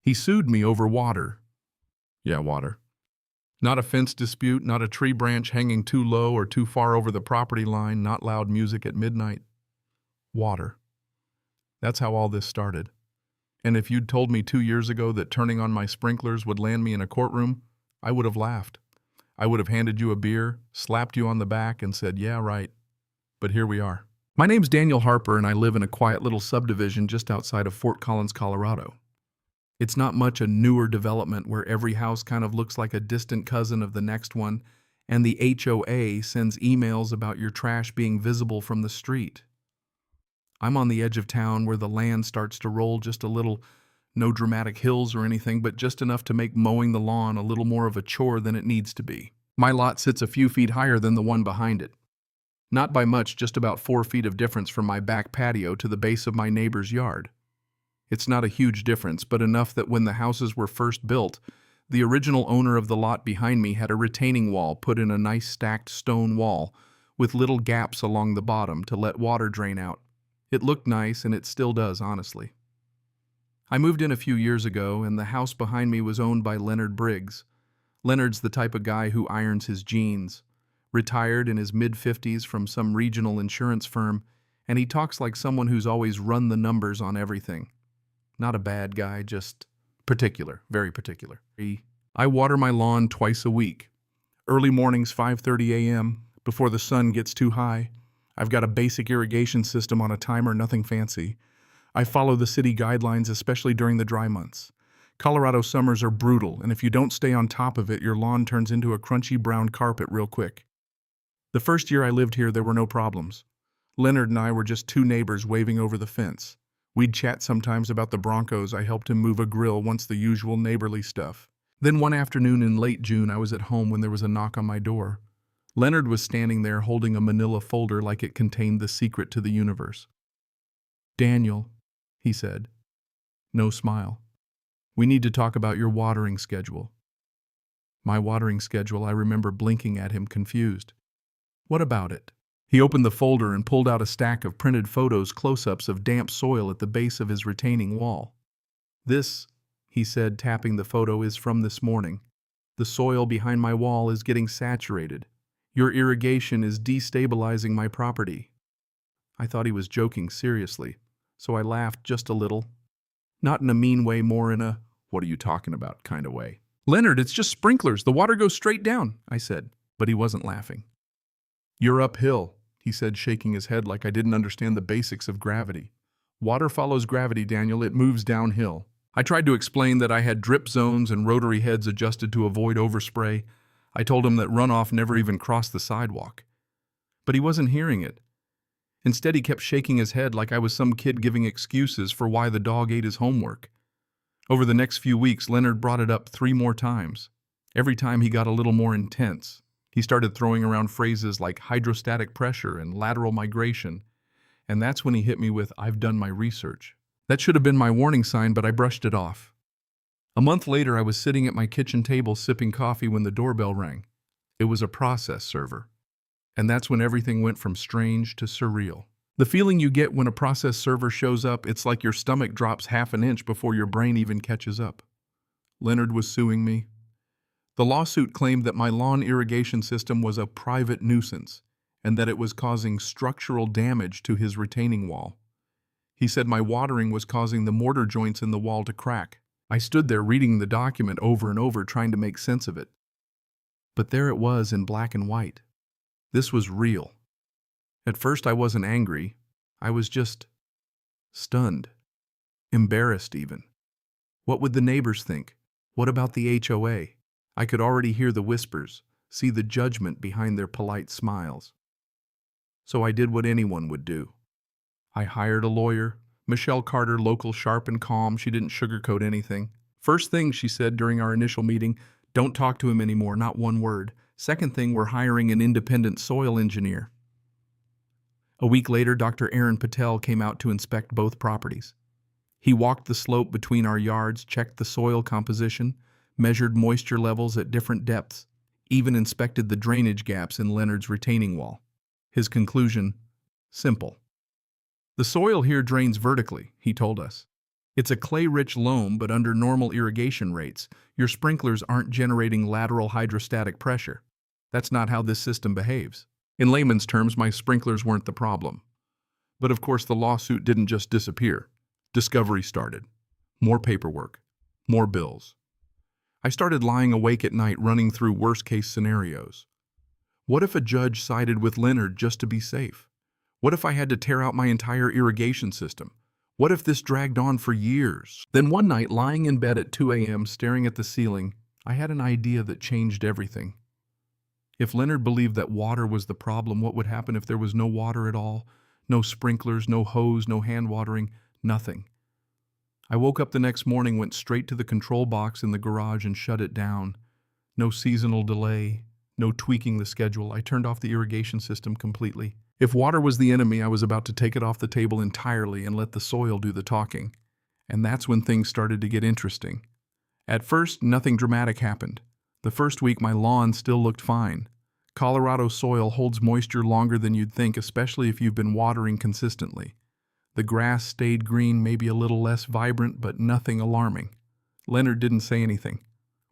He sued me over water. Yeah, water. Not a fence dispute, not a tree branch hanging too low or too far over the property line, not loud music at midnight. Water. That's how all this started. And if you'd told me 2 years ago that turning on my sprinklers would land me in a courtroom, I would have laughed. I would have handed you a beer, slapped you on the back, and said, yeah, right. But here we are. My name's Daniel Harper, and I live in a quiet little subdivision just outside of Fort Collins, Colorado. It's not much a newer development where every house kind of looks like a distant cousin of the next one, and the HOA sends emails about your trash being visible from the street. I'm on the edge of town where the land starts to roll just a little, no dramatic hills or anything, but just enough to make mowing the lawn a little more of a chore than it needs to be. My lot sits a few feet higher than the one behind it. Not by much, just about 4 feet of difference from my back patio to the base of my neighbor's yard. It's not a huge difference, but enough that when the houses were first built, the original owner of the lot behind me had a retaining wall put in a nice stacked stone wall with little gaps along the bottom to let water drain out. It looked nice, and it still does, honestly. I moved in a few years ago, and the house behind me was owned by Leonard Briggs. Leonard's the type of guy who irons his jeans. Retired in his mid-50s from some regional insurance firm, and he talks like someone who's always run the numbers on everything. Not a bad guy, just particular, very particular. I water my lawn twice a week. Early mornings, 5:30 a.m., before the sun gets too high. I've got a basic irrigation system on a timer, nothing fancy. I follow the city guidelines, especially during the dry months. Colorado summers are brutal, and if you don't stay on top of it, your lawn turns into a crunchy brown carpet real quick. The first year I lived here, there were no problems. Leonard and I were just two neighbors waving over the fence. We'd chat sometimes about the Broncos. I helped him move a grill, once the usual neighborly stuff. Then one afternoon in late June, I was at home when there was a knock on my door. Leonard was standing there holding a manila folder like it contained the secret to the universe. "Daniel," he said. No smile. "We need to talk about your watering schedule." My watering schedule, I remember blinking at him, confused. "What about it?" He opened the folder and pulled out a stack of printed photos, close-ups of damp soil at the base of his retaining wall. "This," he said, tapping the photo, "is from this morning. The soil behind my wall is getting saturated. Your irrigation is destabilizing my property." I thought he was joking seriously, so I laughed just a little. Not in a mean way, more in a, "what are you talking about" kind of way. "Leonard, it's just sprinklers. The water goes straight down," I said, but he wasn't laughing. "You're uphill," he said, shaking his head like I didn't understand the basics of gravity. "Water follows gravity, Daniel. It moves downhill." I tried to explain that I had drip zones and rotary heads adjusted to avoid overspray. I told him that runoff never even crossed the sidewalk. But he wasn't hearing it. Instead, he kept shaking his head like I was some kid giving excuses for why the dog ate his homework. Over the next few weeks, Leonard brought it up 3 more times. Every time he got a little more intense. He started throwing around phrases like hydrostatic pressure and lateral migration, and that's when he hit me with, "I've done my research." That should have been my warning sign, but I brushed it off. A month later, I was sitting at my kitchen table sipping coffee when the doorbell rang. It was a process server. And that's when everything went from strange to surreal. The feeling you get when a process server shows up, it's like your stomach drops half an inch before your brain even catches up. Leonard was suing me. The lawsuit claimed that my lawn irrigation system was a private nuisance and that it was causing structural damage to his retaining wall. He said my watering was causing the mortar joints in the wall to crack. I stood there reading the document over and over, trying to make sense of it. But there it was in black and white. This was real. At first I wasn't angry. I was just stunned. Embarrassed even. What would the neighbors think? What about the HOA? I could already hear the whispers, see the judgment behind their polite smiles. So I did what anyone would do. I hired a lawyer, Michelle Carter, local, sharp and calm. She didn't sugarcoat anything. First thing she said during our initial meeting, "Don't talk to him anymore, not one word." Second thing, "We're hiring an independent soil engineer." A week later, Dr. Aaron Patel came out to inspect both properties. He walked the slope between our yards, checked the soil composition, measured moisture levels at different depths, even inspected the drainage gaps in Leonard's retaining wall. His conclusion, simple. "The soil here drains vertically," he told us. It's a clay-rich loam, but under normal irrigation rates, your sprinklers aren't generating lateral hydrostatic pressure. That's not how this system behaves. In layman's terms, my sprinklers weren't the problem. But of course, the lawsuit didn't just disappear. Discovery started. More paperwork. More bills. I started lying awake at night running through worst-case scenarios. What if a judge sided with Leonard just to be safe? What if I had to tear out my entire irrigation system? What if this dragged on for years? Then one night, lying in bed at 2 a.m., staring at the ceiling, I had an idea that changed everything. If Leonard believed that water was the problem, what would happen if there was no water at all? No sprinklers, no hose, no hand watering, nothing. I woke up the next morning, went straight to the control box in the garage and shut it down. No seasonal delay, no tweaking the schedule. I turned off the irrigation system completely. If water was the enemy, I was about to take it off the table entirely and let the soil do the talking. And that's when things started to get interesting. At first, nothing dramatic happened. The first week, my lawn still looked fine. Colorado soil holds moisture longer than you'd think, especially if you've been watering consistently. The grass stayed green, maybe a little less vibrant, but nothing alarming. Leonard didn't say anything.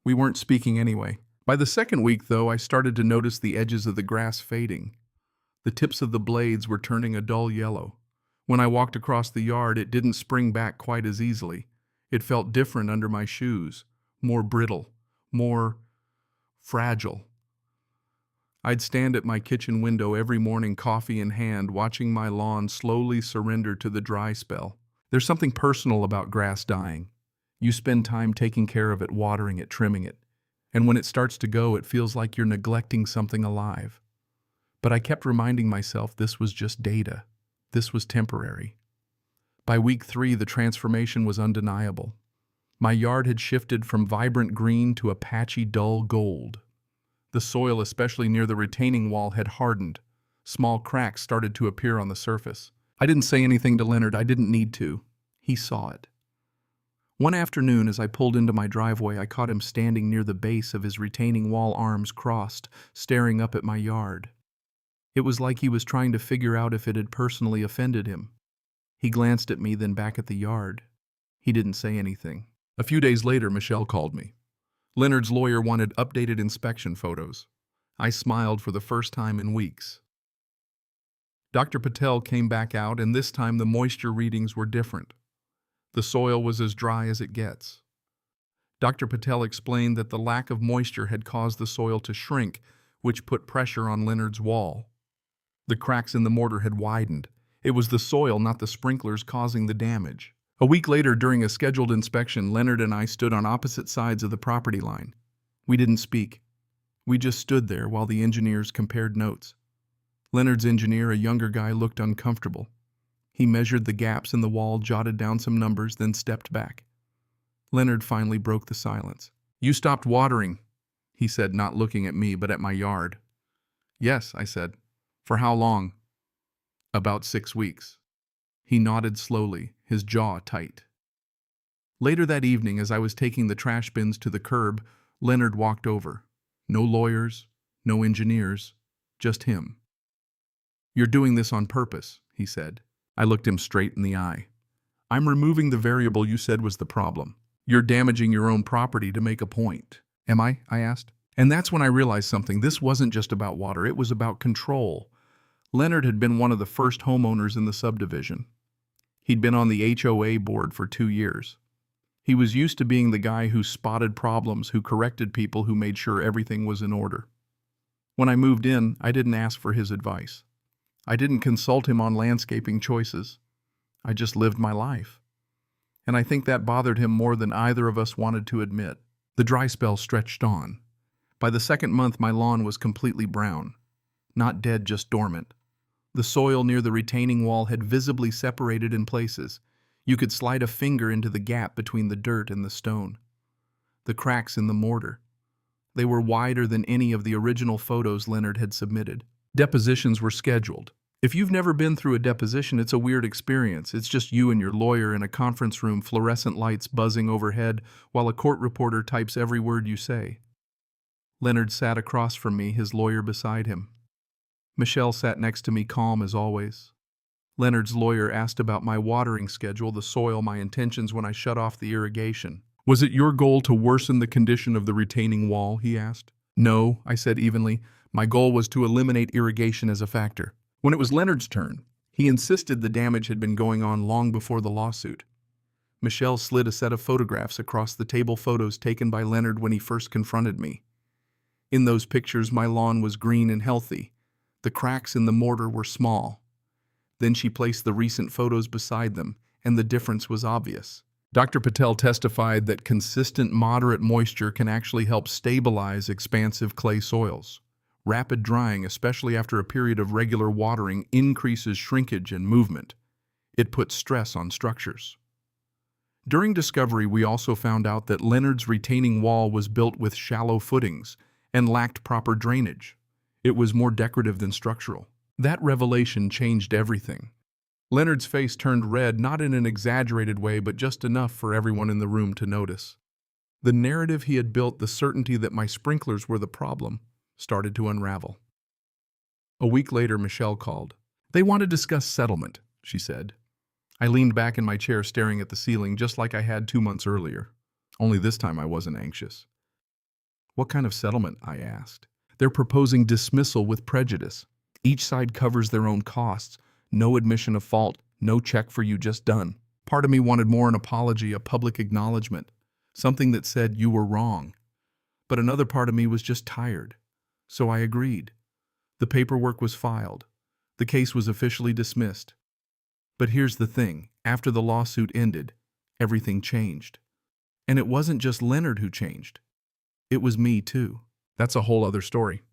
We weren't speaking anyway. By the second week, though, I started to notice the edges of the grass fading. The tips of the blades were turning a dull yellow. When I walked across the yard, it didn't spring back quite as easily. It felt different under my shoes, more brittle, more fragile. I'd stand at my kitchen window every morning, coffee in hand, watching my lawn slowly surrender to the dry spell. There's something personal about grass dying. You spend time taking care of it, watering it, trimming it. And when it starts to go, it feels like you're neglecting something alive. But I kept reminding myself this was just data. This was temporary. By week 3, the transformation was undeniable. My yard had shifted from vibrant green to a patchy, dull gold. The soil, especially near the retaining wall, had hardened. Small cracks started to appear on the surface. I didn't say anything to Leonard. I didn't need to. He saw it. One afternoon, as I pulled into my driveway, I caught him standing near the base of his retaining wall, arms crossed, staring up at my yard. It was like he was trying to figure out if it had personally offended him. He glanced at me, then back at the yard. He didn't say anything. A few days later, Michelle called me. Leonard's lawyer wanted updated inspection photos. I smiled for the first time in weeks. Dr. Patel came back out, and this time the moisture readings were different. The soil was as dry as it gets. Dr. Patel explained that the lack of moisture had caused the soil to shrink, which put pressure on Leonard's wall. The cracks in the mortar had widened. It was the soil, not the sprinklers, causing the damage. A week later, during a scheduled inspection, Leonard and I stood on opposite sides of the property line. We didn't speak. We just stood there while the engineers compared notes. Leonard's engineer, a younger guy, looked uncomfortable. He measured the gaps in the wall, jotted down some numbers, then stepped back. Leonard finally broke the silence. "You stopped watering," he said, not looking at me, but at my yard. "Yes," I said. "For how long?" "About 6 weeks." He nodded slowly, his jaw tight. Later that evening, as I was taking the trash bins to the curb, Leonard walked over. No lawyers, no engineers, just him. "You're doing this on purpose," he said. I looked him straight in the eye. "I'm removing the variable you said was the problem. You're damaging your own property to make a point." "Am I?" I asked. And that's when I realized something. This wasn't just about water, it was about control. Leonard had been one of the first homeowners in the subdivision. He'd been on the HOA board for 2 years. He was used to being the guy who spotted problems, who corrected people, who made sure everything was in order. When I moved in, I didn't ask for his advice. I didn't consult him on landscaping choices. I just lived my life. And I think that bothered him more than either of us wanted to admit. The dry spell stretched on. By the second month, my lawn was completely brown. Not dead, just dormant. The soil near the retaining wall had visibly separated in places. You could slide a finger into the gap between the dirt and the stone. The cracks in the mortar. They were wider than any of the original photos Leonard had submitted. Depositions were scheduled. If you've never been through a deposition, it's a weird experience. It's just you and your lawyer in a conference room, fluorescent lights buzzing overhead, while a court reporter types every word you say. Leonard sat across from me, his lawyer beside him. Michelle sat next to me, calm as always. Leonard's lawyer asked about my watering schedule, the soil, my intentions when I shut off the irrigation. Was it your goal to worsen the condition of the retaining wall, he asked. No, I said evenly. My goal was to eliminate irrigation as a factor. When it was Leonard's turn, he insisted the damage had been going on long before the lawsuit. Michelle slid a set of photographs across the table, photos taken by Leonard when he first confronted me. In those pictures, my lawn was green and healthy. The cracks in the mortar were small. Then she placed the recent photos beside them, and the difference was obvious. Dr. Patel testified that consistent, moderate moisture can actually help stabilize expansive clay soils. Rapid drying, especially after a period of regular watering, increases shrinkage and movement. It puts stress on structures. During discovery, we also found out that Leonard's retaining wall was built with shallow footings and lacked proper drainage. It was more decorative than structural. That revelation changed everything. Leonard's face turned red, not in an exaggerated way, but just enough for everyone in the room to notice. The narrative he had built, the certainty that my sprinklers were the problem, started to unravel. A week later, Michelle called. They want to discuss settlement, she said. I leaned back in my chair, staring at the ceiling, just like I had 2 months earlier. Only this time I wasn't anxious. What kind of settlement? I asked. They're proposing dismissal with prejudice. Each side covers their own costs. No admission of fault, no check for you, just done. Part of me wanted more, an apology, a public acknowledgement, something that said you were wrong. But another part of me was just tired. So I agreed. The paperwork was filed. The case was officially dismissed. But here's the thing, after the lawsuit ended, everything changed. And it wasn't just Leonard who changed. It was me too. That's a whole other story.